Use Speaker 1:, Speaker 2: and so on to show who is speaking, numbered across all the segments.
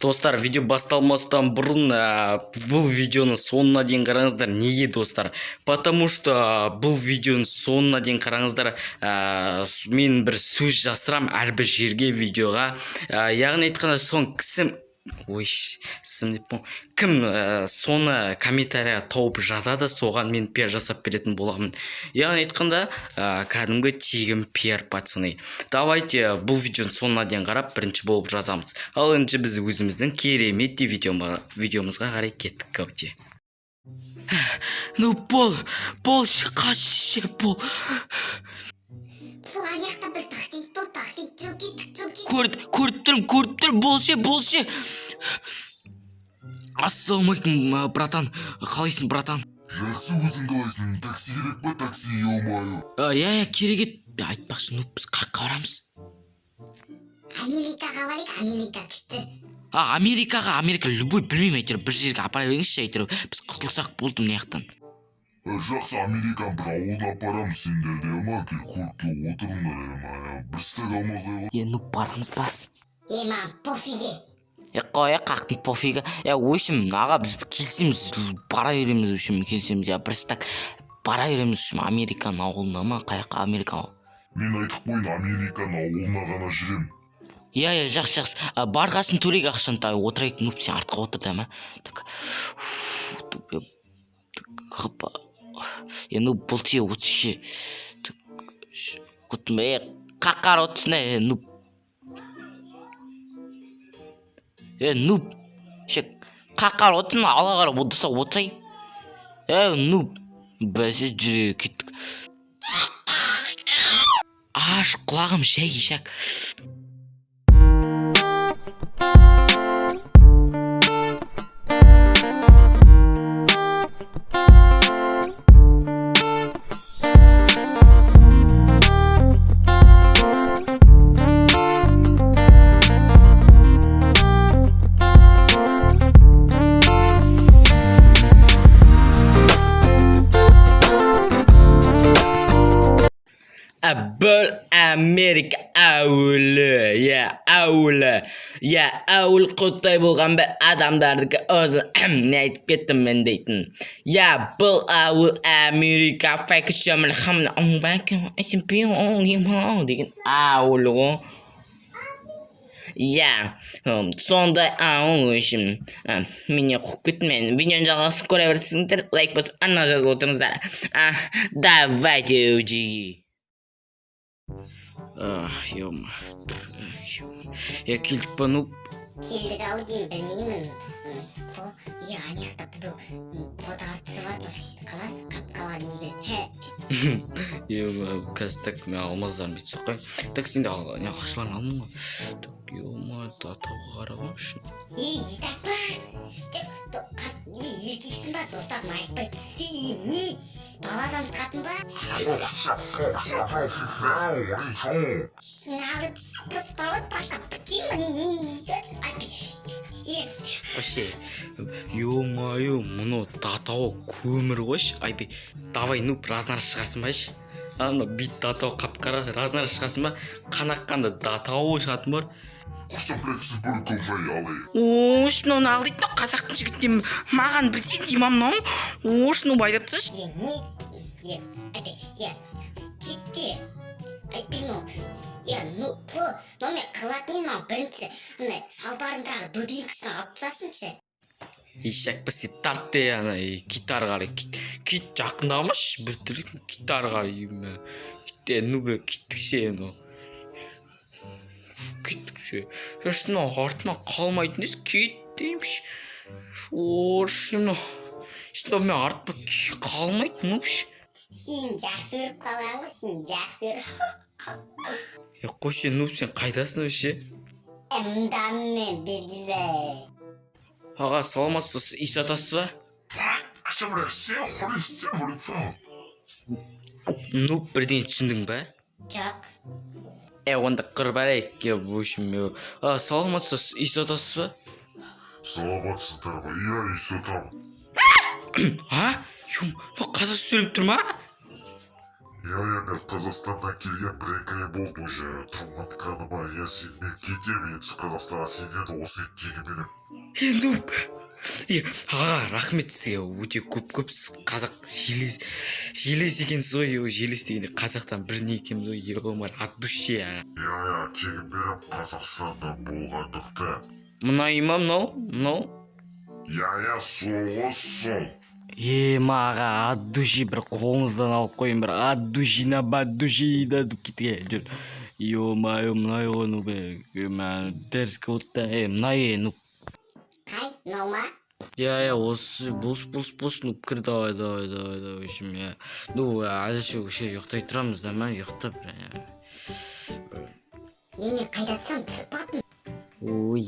Speaker 1: Достар, видео басталмастан бұрын бұл видеоны соңына дейін қараңыздар. Неге достар? Потому что бұл видеоны соңына дейін қараңыздар. Мен бір сөз жасырам әрбір жерге видеоға. Яғни айтқанда соң кім соны комментария тауып жазады, соған мен пиар жасап беретін боламын. Яғни айтқанда кәдімгі тегін пиар, пацаны. Давайте бұл видеоны соңына дейін қарап бірінші болып жазамыз. Ал енді біз өзіміздің керемет видеомызға қарай кеттік көте. Ну пол шықашы пол. Көріп тұрм, болшы. Ассалаумалейкум, братан. Қалайсың, братан?
Speaker 2: Жақсы, өзің қалайсың? Такси керек па, такси, ё-моё.
Speaker 1: Я керек ет. Айтпақшы, біз қаққа барамыз?
Speaker 3: Америкаға барайық, Америка күшті.
Speaker 1: Америка любой білмеймін әйтеуір, бір жерге апара беріңізші әйтеуір. Біз құтылсақ болды мынаяқтан.
Speaker 2: Жақсы, Американың бір ауылына апарамыз сендерді, көлікке отырыңдар, бір стек алмай қой.
Speaker 1: Барамыз ба?
Speaker 3: Маған пофиге.
Speaker 1: Қоя қақтың пофиге. Өшім, аға біз келсеміз, бара береміз өшім, келсеміз, бір стек бара береміз өшім, Американың ауылына ма, қаяққа Америкаға?
Speaker 2: Мен айтып қойын, Американың ауылына ғана жүрем.
Speaker 1: Жақсы. Барғасын төлейік ақшаны тағы, отырайық, сен артқа отыр да ма? Бұл тие отшы. Қаққар отсына, қаққар отсына, ала қара бұдыса отсай. Бәсе жүре кеттік. Аш, құлағым жай ешек. Бұл Америка ауылы, ауыл құттай болған бі адамдардікі өзін не айтып кеттім мен дейтін. Бұл ауыл Америка фәкішемін қамна деген ауыл ғой. Сондай ауыл үшін мене құқ күтмен. Видеоны жалғасын көре берсіңдер, лайк басып, ана жазылы отырыңыздар. Давайте өжей. Келдік па,
Speaker 3: Келдік ау дейін білмеймін. Анаяқта бұду фотоға түсіп атыр. Қалас, қап-қала дейді.
Speaker 1: Қазір так мен алмаздарым бет соққай. Так сенде ақшыларын алдың ғой. Татауға қарағым үшін.
Speaker 3: Так па? Еркексің ба, достарым айтпай түсейін, не? Баладан қатын ба? Шынағы түспіс барлы басқа бүкеймін,
Speaker 1: Вообще, ё-моё, мұны татауы көмір қойш. Айбей, давай, разнары шығасын байш. Бит татауы қапқара, разнары шығасын ба? Қанаққанда татауы шығатын бар. Оны алдайды, қазақтың жігіттен маған бірдей деймам, оны байдап таш.
Speaker 3: Кетте. Мен қылатын маған бірінші салбарындағы бөбегісін алып тасыншы.
Speaker 1: Ешек бәсе тартты, гитар қарай. Кит жақындамаш, бір түрік гитар қарай. Киттікше, Шына артына қалмайтын дес, кет деймш. Шына мен артыма қалмайтын өпш.
Speaker 3: Сен жақсы өріп қалған ғой, сен жақсы өріп.
Speaker 1: Қойшы, сен қайдасың өпші?
Speaker 3: Мен белгілі.
Speaker 1: Аға, саламатсыз, ис атасыз ба? Бірден түсіндің ба?
Speaker 3: Жоқ.
Speaker 1: Онда қырбарайық өшім. Саламатсыз, ис атасыз ба?
Speaker 2: Саламатсыздар ба, ис атамын.
Speaker 1: Қазақ сөйлеп тұр ма?
Speaker 2: Мен Қазақстандан келген 1-2 ай болды уже. Тұрматқаны бар, сен мен кетемін енді Қазақстанға, сен енді осы тегіменен.
Speaker 1: Нуб. Аға, рахмет сізге, өте көп сіз қазақ желес екенсіз ғой. Желес дегенде қазақтан бір не екенбіз ғой, еғылмар от души аға.
Speaker 2: Тегіменен Қазақстанда болғандықты.
Speaker 1: Мынау ма мынау?
Speaker 2: Сол.
Speaker 1: Маға от души бір қолыңыздан алып қойын, бір от души на бат души да кетке жүр. Ё-моё, мынау ғой нуб, дәріске отта, мынау нуб.
Speaker 3: Қай, мынау ма?
Speaker 1: Осы бос нуб, кір, давай, үшім, ну, әзірше өше ұйықтай тұрамыз да ма, ұйықтап,
Speaker 3: Мен қайда тұсам тұспатын?
Speaker 1: ой,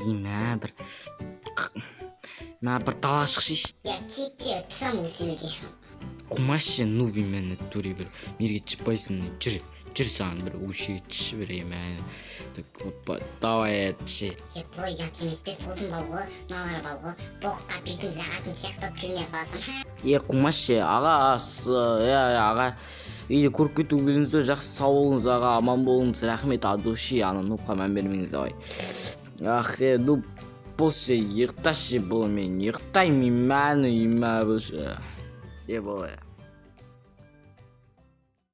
Speaker 1: бір тала шықшиш.
Speaker 3: Кетте тұсам сенеге.
Speaker 1: Құмашы нуби мені тури бір мерге чіппайсын, жүр саған бір өшеге түші бір так опа, давай әтші.
Speaker 3: Бұлай емеспес отын балғы, налар балғы, боққа бейтін зағатын сияқты тіліне қаласам.
Speaker 1: Құмашы, аға, үйде көріп кету келіңіздер, жақсы сау болыңыз аға, аман болыңыз, рахмет, адуши, ана нұпқа мән бермеңіз, давай. Нұп, болшы, ұйықташы бұл мен, ұйықтаймын, мәні, болшы. Болай.